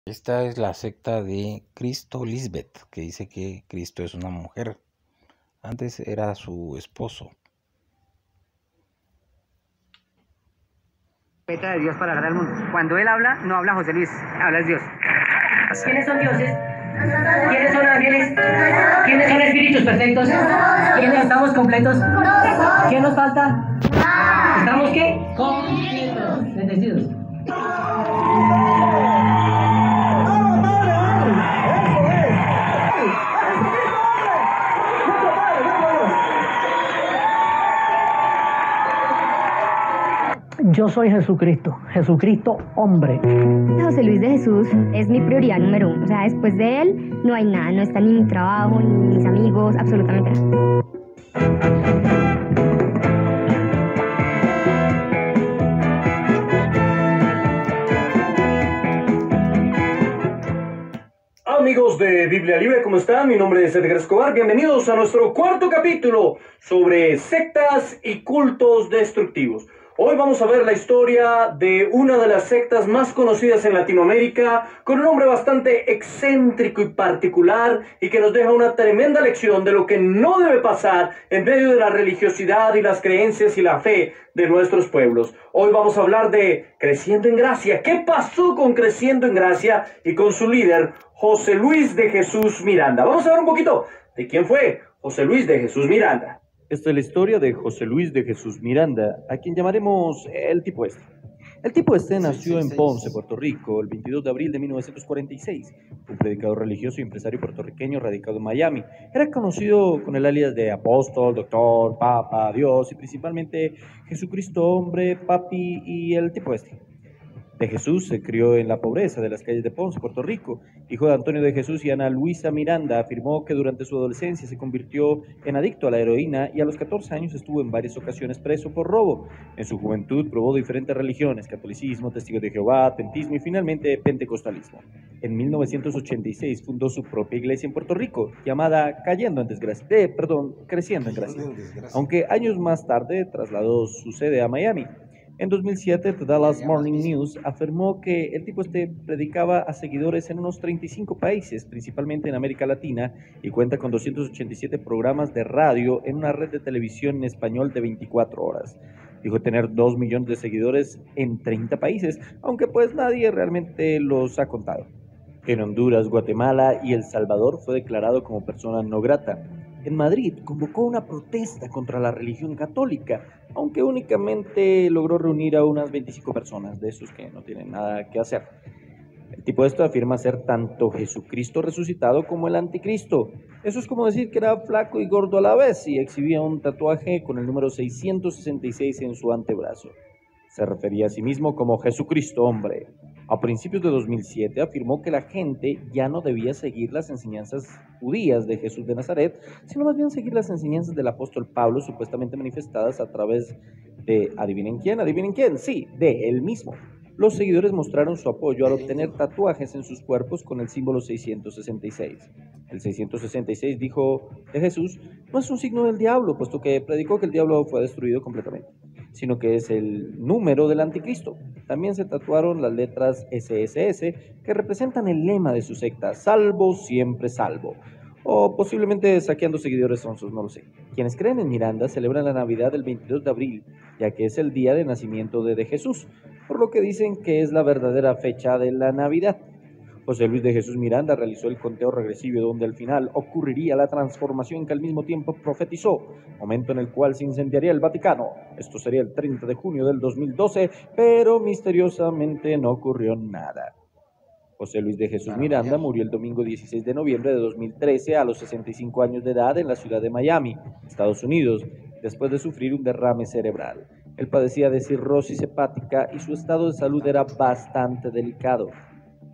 Esta es la secta de Cristo Lisbeth, que dice que Cristo es una mujer. Antes era su esposo. Profeta de Dios para hablar al mundo. Cuando él habla, no habla José Luis, habla es Dios. ¿Quiénes son dioses? ¿Quiénes son ángeles? ¿Quiénes son espíritus perfectos? ¿Quiénes estamos completos? ¿Quién nos falta? ¿Estamos qué? Completos. Bendecidos. Yo soy Jesucristo, Jesucristo hombre. José Luis de Jesús es mi prioridad número uno. O sea, después de él no hay nada, no está ni mi trabajo, ni mis amigos, absolutamente nada. Amigos de Biblia Libre, ¿cómo están? Mi nombre es Edgar Escobar. Bienvenidos a nuestro cuarto capítulo sobre sectas y cultos destructivos. Hoy vamos a ver la historia de una de las sectas más conocidas en Latinoamérica, con un nombre bastante excéntrico y particular, y que nos deja una tremenda lección de lo que no debe pasar en medio de la religiosidad y las creencias y la fe de nuestros pueblos. Hoy vamos a hablar de Creciendo en Gracia. ¿Qué pasó con Creciendo en Gracia y con su líder, José Luis de Jesús Miranda? Vamos a ver un poquito de quién fue José Luis de Jesús Miranda. Esta es la historia de José Luis de Jesús Miranda, a quien llamaremos el tipo este. El tipo este nació en Ponce, Puerto Rico, el 22 de abril de 1946. Fue un predicador religioso y empresario puertorriqueño radicado en Miami. Era conocido con el alias de apóstol, doctor, papa, Dios y principalmente Jesucristo hombre, papi y el tipo este. De Jesús se crió en la pobreza de las calles de Ponce, Puerto Rico. Hijo de Antonio de Jesús y Ana Luisa Miranda, afirmó que durante su adolescencia se convirtió en adicto a la heroína y a los 14 años estuvo en varias ocasiones preso por robo. En su juventud probó diferentes religiones: catolicismo, testigos de Jehová, adventismo y finalmente pentecostalismo. En 1986 fundó su propia iglesia en Puerto Rico, llamada Creciendo en Gracia. Aunque años más tarde trasladó su sede a Miami. En 2007, The Dallas Morning News afirmó que el tipo este predicaba a seguidores en unos 35 países, principalmente en América Latina, y cuenta con 287 programas de radio en una red de televisión en español de 24 horas. Dijo tener 2 millones de seguidores en 30 países, aunque pues nadie realmente los ha contado. En Honduras, Guatemala y El Salvador fue declarado como persona no grata. En Madrid convocó una protesta contra la religión católica, aunque únicamente logró reunir a unas 25 personas, de esos que no tienen nada que hacer. El tipo esto afirma ser tanto Jesucristo resucitado como el anticristo. Eso es como decir que era flaco y gordo a la vez y exhibía un tatuaje con el número 666 en su antebrazo. Se refería a sí mismo como Jesucristo hombre. A principios de 2007 afirmó que la gente ya no debía seguir las enseñanzas judías de Jesús de Nazaret, sino más bien seguir las enseñanzas del apóstol Pablo, supuestamente manifestadas a través de, adivinen quién, sí, de él mismo. Los seguidores mostraron su apoyo al obtener tatuajes en sus cuerpos con el símbolo 666. El 666, dijo de Jesús, no es un signo del diablo, puesto que predicó que el diablo fue destruido completamente, sino que es el número del anticristo. También se tatuaron las letras SSS, que representan el lema de su secta: salvo, siempre salvo. O posiblemente saqueando seguidores sonsos, no lo sé. Quienes creen en Miranda celebran la Navidad el 22 de abril, ya que es el día de nacimiento de Jesús, por lo que dicen que es la verdadera fecha de la Navidad. José Luis de Jesús Miranda realizó el conteo regresivo donde al final ocurriría la transformación que al mismo tiempo profetizó, momento en el cual se incendiaría el Vaticano. Esto sería el 30 de junio del 2012, pero misteriosamente no ocurrió nada. José Luis de Jesús Miranda murió el domingo 16 de noviembre de 2013 a los 65 años de edad en la ciudad de Miami, Estados Unidos, después de sufrir un derrame cerebral. Él padecía de cirrosis hepática y su estado de salud era bastante delicado.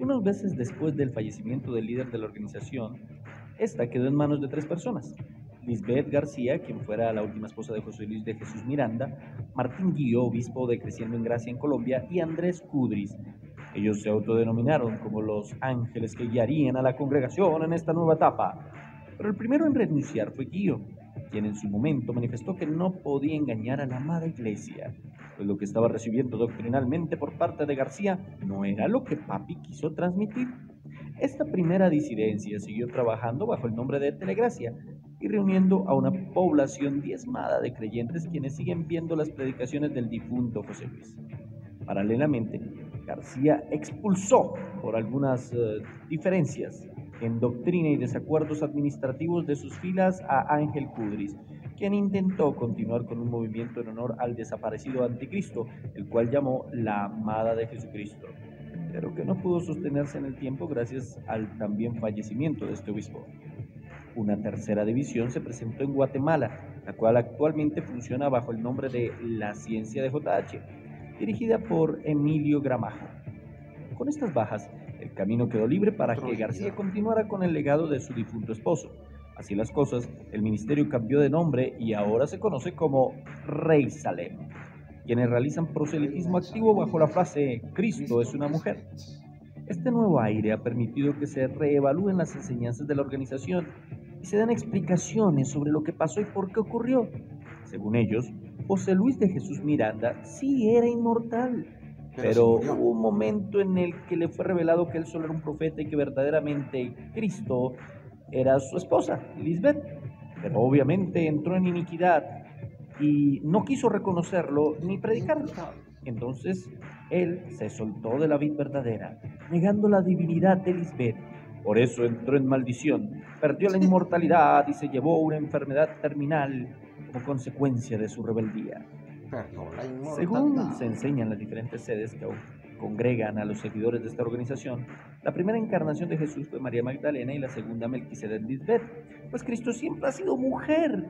Unos meses después del fallecimiento del líder de la organización, esta quedó en manos de 3 personas: Lisbeth García, quien fuera la última esposa de José Luis de Jesús Miranda, Martín Guío, obispo de Creciendo en Gracia en Colombia, y Andrés Cudris. Ellos se autodenominaron como los ángeles que guiarían a la congregación en esta nueva etapa. Pero el primero en renunciar fue Guío. quien en su momento manifestó que no podía engañar a la amada Iglesia, pues lo que estaba recibiendo doctrinalmente por parte de García no era lo que Papi quiso transmitir. Esta primera disidencia siguió trabajando bajo el nombre de Telegracia y reuniendo a una población diezmada de creyentes quienes siguen viendo las predicaciones del difunto José Luis. Paralelamente, García expulsó por algunas diferencias en doctrina y desacuerdos administrativos de sus filas a Ángel Cudris, quien intentó continuar con un movimiento en honor al desaparecido anticristo, el cual llamó la Amada de Jesucristo, pero que no pudo sostenerse en el tiempo gracias al también fallecimiento de este obispo. Una tercera división se presentó en Guatemala, la cual actualmente funciona bajo el nombre de La Ciencia de JH, dirigida por Emilio Gramajo. Con estas bajas, el camino quedó libre para que García continuara con el legado de su difunto esposo. Así las cosas, el ministerio cambió de nombre y ahora se conoce como Rey Salem, quienes realizan proselitismo activo bajo la frase «Cristo es una mujer». Este nuevo aire ha permitido que se reevalúen las enseñanzas de la organización y se den explicaciones sobre lo que pasó y por qué ocurrió. Según ellos, José Luis de Jesús Miranda sí era inmortal, pero hubo un momento en el que le fue revelado que él solo era un profeta y que verdaderamente Cristo era su esposa, Lisbeth. Pero obviamente entró en iniquidad y no quiso reconocerlo ni predicarlo. Entonces él se soltó de la vid verdadera, negando la divinidad de Lisbeth. Por eso entró en maldición, perdió la inmortalidad y se llevó una enfermedad terminal como consecuencia de su rebeldía. Según se enseñan las diferentes sedes que congregan a los seguidores de esta organización, la primera encarnación de Jesús fue María Magdalena y la segunda Melquisedec Lisbeth, pues Cristo siempre ha sido mujer.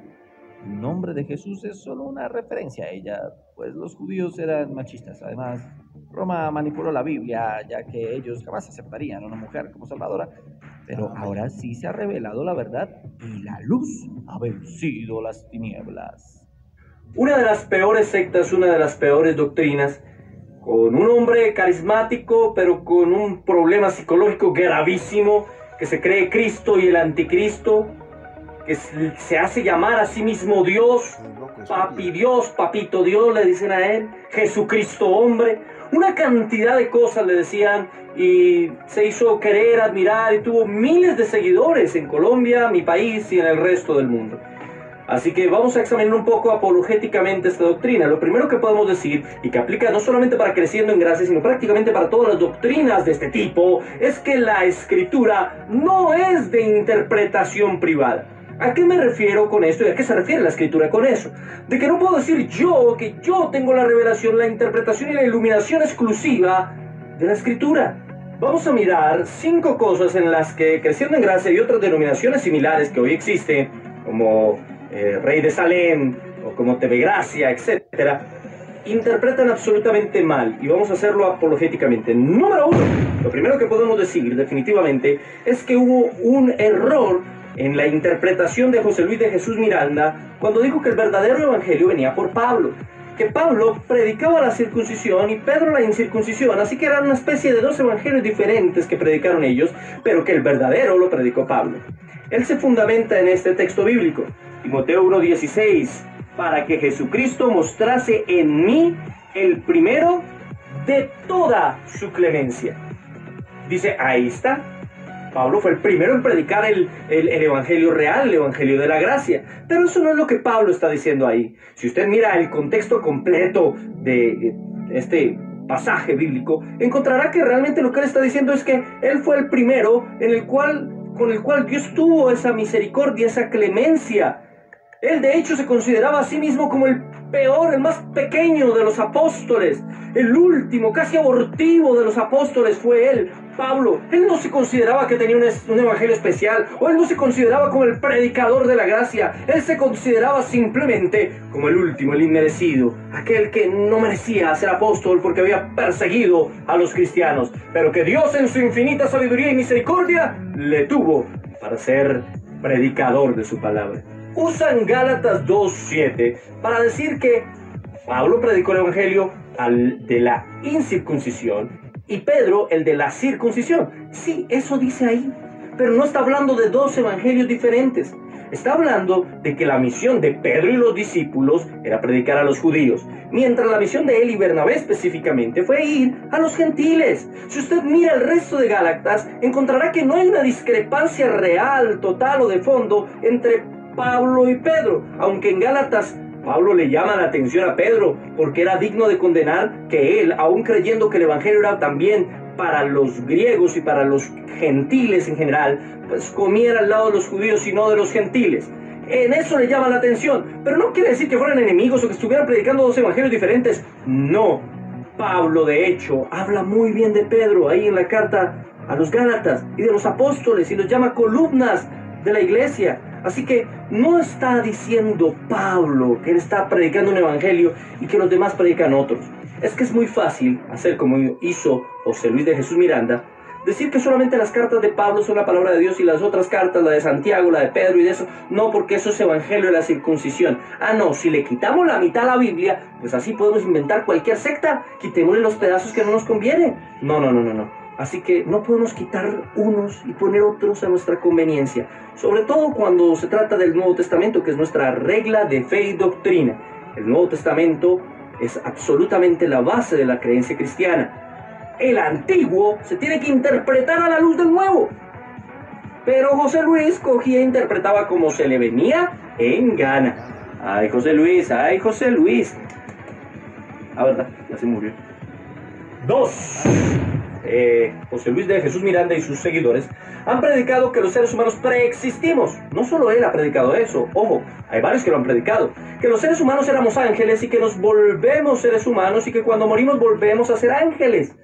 El nombre de Jesús es solo una referencia a ella, pues los judíos eran machistas. Además, Roma manipuló la Biblia, ya que ellos jamás aceptarían a una mujer como salvadora. Pero ahora sí se ha revelado la verdad y la luz ha vencido las tinieblas. Una de las peores sectas, una de las peores doctrinas, con un hombre carismático, pero con un problema psicológico gravísimo, que se cree Cristo y el anticristo, que se hace llamar a sí mismo Dios, Papi Dios, Papito Dios, le dicen a él, Jesucristo hombre, una cantidad de cosas le decían, y se hizo querer, admirar, y tuvo miles de seguidores en Colombia, mi país y en el resto del mundo. Así que vamos a examinar un poco apologéticamente esta doctrina. Lo primero que podemos decir, y que aplica no solamente para Creciendo en Gracia, sino prácticamente para todas las doctrinas de este tipo, es que la Escritura no es de interpretación privada. ¿A qué me refiero con esto y a qué se refiere la Escritura con eso? De que no puedo decir yo que yo tengo la revelación, la interpretación y la iluminación exclusiva de la Escritura. Vamos a mirar 5 cosas en las que Creciendo en Gracia y otras denominaciones similares que hoy existen, como Rey de Salem o como TV Gracia, etcétera, interpretan absolutamente mal, y vamos a hacerlo apologéticamente. Número 1, lo primero que podemos decir definitivamente es que hubo un error en la interpretación de José Luis de Jesús Miranda cuando dijo que el verdadero evangelio venía por Pablo, que Pablo predicaba la circuncisión y Pedro la incircuncisión, así que eran una especie de 2 evangelios diferentes que predicaron ellos, pero que el verdadero lo predicó Pablo. Él se fundamenta en este texto bíblico, Timoteo 1:16, para que Jesucristo mostrase en mí el primero de toda su clemencia. Dice, ahí está. Pablo fue el primero en predicar el evangelio real, el evangelio de la gracia. Pero eso no es lo que Pablo está diciendo ahí. Si usted mira el contexto completo de este pasaje bíblico, encontrará que realmente lo que él está diciendo es que él fue el primero con el cual Dios tuvo esa misericordia, esa clemencia. Él de hecho se consideraba a sí mismo como el peor, el más pequeño de los apóstoles. El último, casi abortivo de los apóstoles fue él, Pablo. Él no se consideraba que tenía un evangelio especial, o él no se consideraba como el predicador de la gracia. Él se consideraba simplemente como el último, el inmerecido, aquel que no merecía ser apóstol porque había perseguido a los cristianos, pero que Dios en su infinita sabiduría y misericordia le tuvo para ser predicador de su palabra. Usan Gálatas 2:7 para decir que Pablo predicó el evangelio de la incircuncisión y Pedro el de la circuncisión. Sí, eso dice ahí, pero no está hablando de 2 evangelios diferentes. Está hablando de que la misión de Pedro y los discípulos era predicar a los judíos, mientras la misión de él y Bernabé específicamente fue ir a los gentiles. Si usted mira el resto de Gálatas, encontrará que no hay una discrepancia real, total o de fondo entre Pablo y Pedro, aunque en Gálatas Pablo le llama la atención a Pedro porque era digno de condenar que él, aún creyendo que el evangelio era también para los griegos y para los gentiles en general, pues comiera al lado de los judíos y no de los gentiles. En eso le llama la atención, pero no quiere decir que fueran enemigos o que estuvieran predicando dos evangelios diferentes. No, Pablo de hecho habla muy bien de Pedro ahí en la carta a los Gálatas y de los apóstoles y los llama columnas de la iglesia. Así que no está diciendo Pablo que él está predicando un evangelio y que los demás predican otros. Es que es muy fácil hacer como hizo José Luis de Jesús Miranda, decir que solamente las cartas de Pablo son la palabra de Dios y las otras cartas, la de Santiago, la de Pedro y de eso, no, porque eso es evangelio de la circuncisión. Ah, no, si le quitamos la mitad a la Biblia, pues así podemos inventar cualquier secta, quitémosle los pedazos que no nos convienen. No. Así que no podemos quitar unos y poner otros a nuestra conveniencia, sobre todo cuando se trata del Nuevo Testamento, que es nuestra regla de fe y doctrina. El Nuevo Testamento es absolutamente la base de la creencia cristiana. El Antiguo se tiene que interpretar a la luz del Nuevo. Pero José Luis cogía e interpretaba como se le venía en gana. Ay, José Luis. Ah, verdad, ya se murió. 2. José Luis de Jesús Miranda y sus seguidores han predicado que los seres humanos preexistimos. No solo él ha predicado eso, ojo, hay varios que lo han predicado. Que los seres humanos éramos ángeles y que nos volvemos seres humanos y que cuando morimos volvemos a ser ángeles.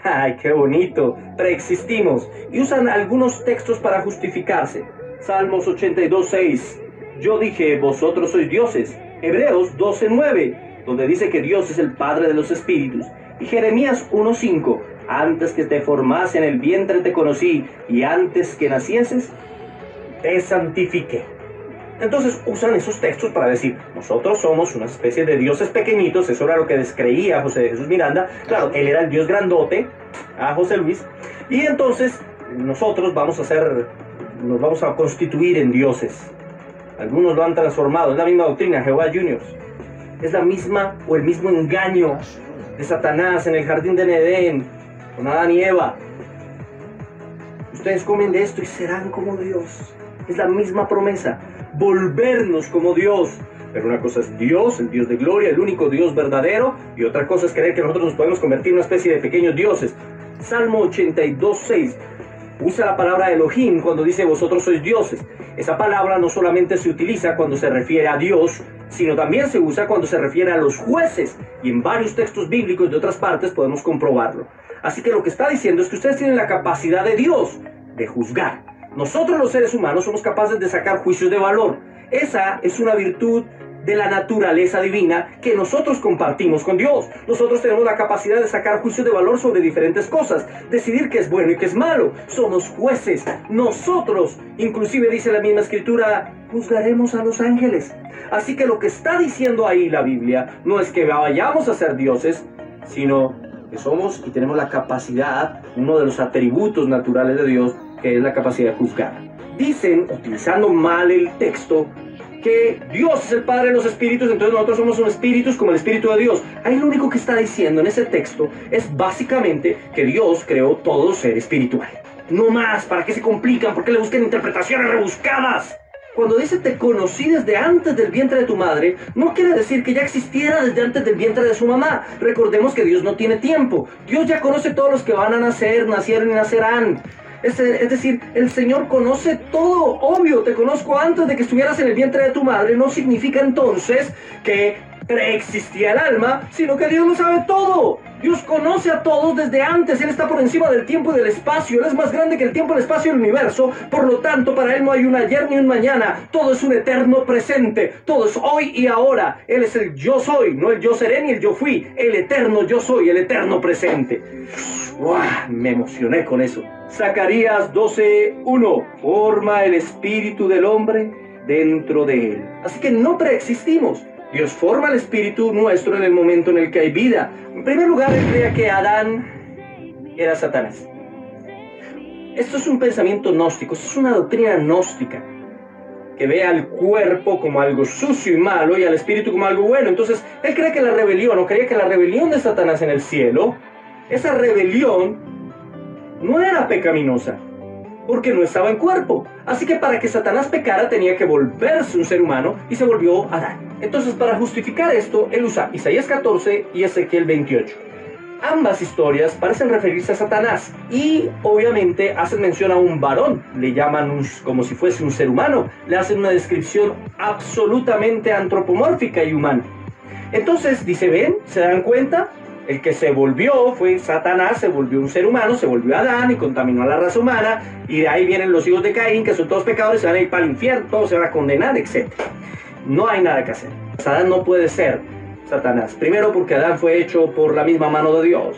¡Ay, qué bonito! Preexistimos. Y usan algunos textos para justificarse. Salmos 82:6. Yo dije, vosotros sois dioses. Hebreos 12:9, donde dice que Dios es el Padre de los espíritus. Y Jeremías 1:5. Antes que te formase en el vientre te conocí, y antes que nacieses, te santifiqué. Entonces usan esos textos para decir, nosotros somos una especie de dioses pequeñitos. Eso era lo que descreía José de Jesús Miranda. Claro, él era el dios grandote, a José Luis, y entonces nosotros nos vamos a constituir en dioses. Algunos lo han transformado, es la misma doctrina, Jehová Juniors. Es la misma o el mismo engaño de Satanás en el jardín de Edén, con Adán y Eva. Ustedes comen de esto y serán como Dios. Es la misma promesa, volvernos como Dios. Pero una cosa es Dios, el Dios de gloria, el único Dios verdadero, y otra cosa es creer que nosotros nos podemos convertir en una especie de pequeños dioses. Salmo 82:6 usa la palabra Elohim cuando dice vosotros sois dioses. Esa palabra no solamente se utiliza cuando se refiere a Dios, sino también se usa cuando se refiere a los jueces, y en varios textos bíblicos de otras partes podemos comprobarlo. Así que lo que está diciendo es que ustedes tienen la capacidad de Dios de juzgar. Nosotros los seres humanos somos capaces de sacar juicios de valor. Esa es una virtud de la naturaleza divina que nosotros compartimos con Dios. Nosotros tenemos la capacidad de sacar juicios de valor sobre diferentes cosas, decidir qué es bueno y qué es malo. Somos jueces. Nosotros, inclusive dice la misma escritura, juzgaremos a los ángeles. Así que lo que está diciendo ahí la Biblia no es que vayamos a ser dioses, sino que somos y tenemos la capacidad, uno de los atributos naturales de Dios, que es la capacidad de juzgar. Dicen, utilizando mal el texto, que Dios es el Padre de los espíritus, entonces nosotros somos un espíritus como el Espíritu de Dios. Ahí lo único que está diciendo en ese texto es básicamente que Dios creó todo ser espiritual. No más, ¿para qué se complican? ¿Por qué le buscan interpretaciones rebuscadas? Cuando dice te conocí desde antes del vientre de tu madre, no quiere decir que ya existiera desde antes del vientre de su mamá. Recordemos que Dios no tiene tiempo. Dios ya conoce todos los que van a nacer, nacieron y nacerán. Es decir, el Señor conoce todo. Obvio, te conozco antes de que estuvieras en el vientre de tu madre. No significa entonces que preexistía el alma, sino que Dios lo sabe todo. Dios conoce a todos desde antes. Él está por encima del tiempo y del espacio. Él es más grande que el tiempo, el espacio y el universo. Por lo tanto, para Él no hay un ayer ni un mañana. Todo es un eterno presente. Todo es hoy y ahora. Él es el yo soy, no el yo seré ni el yo fui. El eterno yo soy, el eterno presente. ¡Uah! Me emocioné con eso. Zacarías 12:1. Forma el espíritu del hombre dentro de él. Así que no preexistimos. Dios forma el espíritu nuestro en el momento en el que hay vida. En primer lugar, él creía que Adán era Satanás. Esto es un pensamiento gnóstico, esto es una doctrina gnóstica, que ve al cuerpo como algo sucio y malo y al espíritu como algo bueno. Entonces, él cree que la rebelión, o creía que la rebelión de Satanás en el cielo, esa rebelión no era pecaminosa, porque no estaba en cuerpo. Así que para que Satanás pecara tenía que volverse un ser humano y se volvió Adán. Entonces, para justificar esto, él usa Isaías 14 y Ezequiel 28. Ambas historias parecen referirse a Satanás y obviamente hacen mención a un varón, le llaman como si fuese un ser humano, le hacen una descripción absolutamente antropomórfica y humana. Entonces dice, ven, ¿se dan cuenta? El que se volvió fue Satanás, se volvió un ser humano, se volvió Adán y contaminó a la raza humana, y de ahí vienen los hijos de Caín, que son todos pecadores, se van a ir para el infierno, todos se van a condenar, etc. No hay nada que hacer. Adán no puede ser Satanás. Primero porque Adán fue hecho por la misma mano de Dios.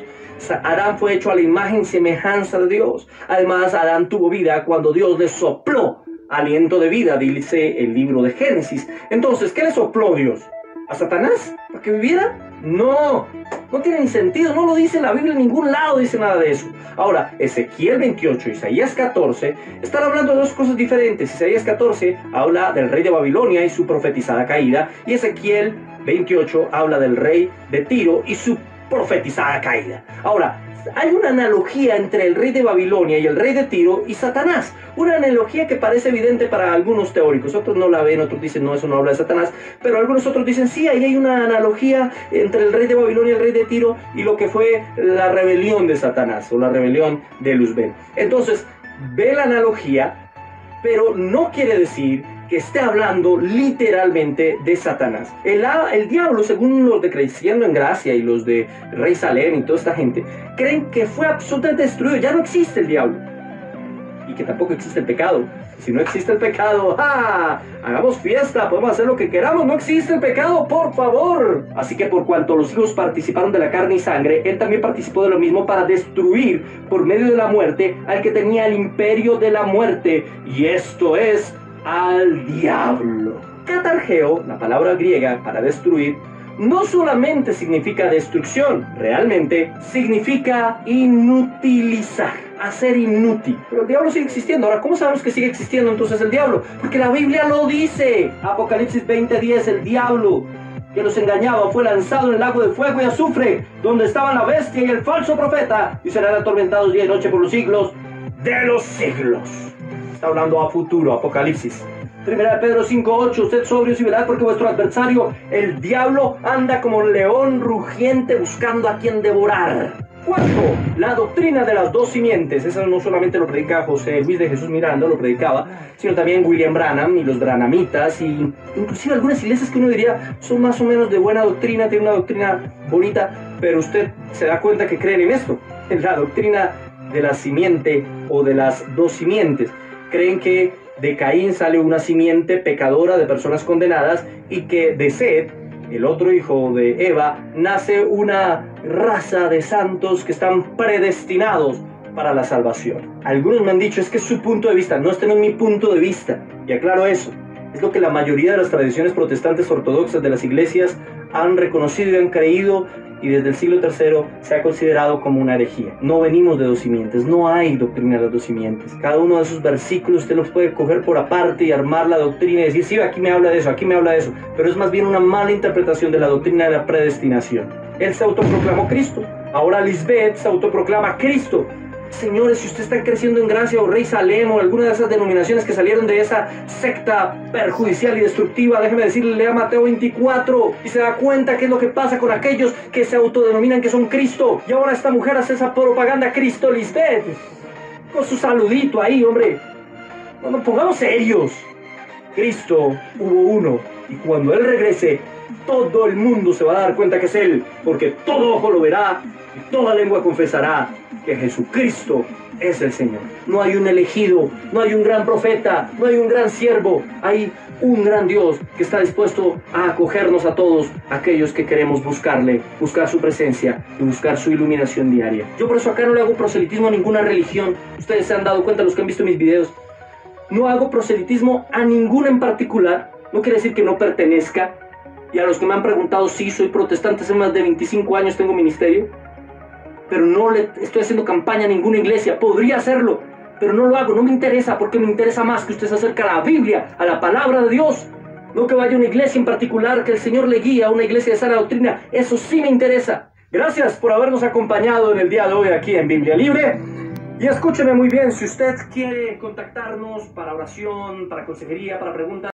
Adán fue hecho a la imagen y semejanza de Dios. Además, Adán tuvo vida cuando Dios le sopló aliento de vida, dice el libro de Génesis. Entonces, ¿qué le sopló Dios? ¿A Satanás? ¿Para que viviera? No, no tiene ni sentido, no lo dice la Biblia en ningún lado, dice nada de eso. Ahora, Ezequiel 28 y Isaías 14 están hablando de dos cosas diferentes. Isaías 14 habla del rey de Babilonia y su profetizada caída, y Ezequiel 28 habla del rey de Tiro y su profetizada caída. Ahora, hay una analogía entre el rey de Babilonia y el rey de Tiro y Satanás. Una analogía que parece evidente para algunos teóricos. Otros no la ven, otros dicen no, eso no habla de Satanás. Pero algunos otros dicen sí, ahí hay una analogía entre el rey de Babilonia y el rey de Tiro y lo que fue la rebelión de Satanás o la rebelión de Luzbel. Entonces, ve la analogía, pero no quiere decir que esté hablando literalmente de Satanás. El diablo, según los de Creciendo en Gracia y los de Rey Salem y toda esta gente, creen que fue absolutamente destruido. Ya no existe el diablo. Y que tampoco existe el pecado. Si no existe el pecado, ¡ah! Hagamos fiesta, podemos hacer lo que queramos. No existe el pecado, por favor. Así que por cuanto los hijos participaron de la carne y sangre, él también participó de lo mismo para destruir por medio de la muerte al que tenía el imperio de la muerte. Y esto es al diablo. Catargeo, la palabra griega para destruir, no solamente significa destrucción, realmente significa inutilizar, hacer inútil. Pero el diablo sigue existiendo. Ahora, ¿cómo sabemos que sigue existiendo entonces el diablo? Porque la Biblia lo dice. Apocalipsis 20:10, el diablo que los engañaba fue lanzado en el lago de fuego y azufre, donde estaban la bestia y el falso profeta, y serán atormentados día y noche por los siglos de los siglos. Está hablando a futuro, Apocalipsis. Primera de Pedro 5:8, usted sobrios y velad porque vuestro adversario, el diablo, anda como un león rugiente buscando a quien devorar. Cuarto, la doctrina de las dos simientes. Eso no solamente lo predica José Luis de Jesús Miranda, lo predicaba, sino también William Branham y los branhamitas, y inclusive algunas iglesias que uno diría son más o menos de buena doctrina, tienen una doctrina bonita, pero usted se da cuenta que creen en esto, en la doctrina de la simiente o de las dos simientes. Creen que de Caín sale una simiente pecadora de personas condenadas y que de Set, el otro hijo de Eva, nace una raza de santos que están predestinados para la salvación. Algunos me han dicho, es que es su punto de vista. No, este no es mi punto de vista. Y aclaro eso. Es lo que la mayoría de las tradiciones protestantes ortodoxas de las iglesias han reconocido y han creído, y desde el siglo III se ha considerado como una herejía. No venimos de dos simientes, no hay doctrina de las dos simientes. Cada uno de esos versículos usted los puede coger por aparte y armar la doctrina y decir, sí, aquí me habla de eso, aquí me habla de eso, pero es más bien una mala interpretación de la doctrina de la predestinación. Él se autoproclamó Cristo, ahora Lisbeth se autoproclama Cristo. Señores, si usted está creciendo en Gracia o Rey Salem o alguna de esas denominaciones que salieron de esa secta perjudicial y destructiva, déjeme decirle, lea Mateo 24 y se da cuenta qué es lo que pasa con aquellos que se autodenominan que son Cristo. Y ahora esta mujer hace esa propaganda Cristo Lisbeth con su saludito ahí, hombre. No nos pongamos serios. Cristo hubo uno, y cuando Él regrese, todo el mundo se va a dar cuenta que es Él, porque todo ojo lo verá y toda lengua confesará que Jesucristo es el Señor. No hay un elegido, no hay un gran profeta, no hay un gran siervo, hay un gran Dios que está dispuesto a acogernos a todos aquellos que queremos buscarle, buscar su presencia y buscar su iluminación diaria. Yo por eso acá no le hago proselitismo a ninguna religión. Ustedes se han dado cuenta, los que han visto mis videos, no hago proselitismo a ninguna en particular. No quiere decir que no pertenezca. Y a los que me han preguntado, sí, soy protestante, hace más de 25 años tengo ministerio, pero no le estoy haciendo campaña a ninguna iglesia. Podría hacerlo, pero no lo hago, no me interesa, porque me interesa más que usted se acerque a la Biblia, a la palabra de Dios, no que vaya a una iglesia en particular, que el Señor le guíe a una iglesia de sana doctrina. Eso sí me interesa. Gracias por habernos acompañado en el día de hoy aquí en Biblia Libre. Y escúcheme muy bien, si usted quiere contactarnos para oración, para consejería, para preguntas,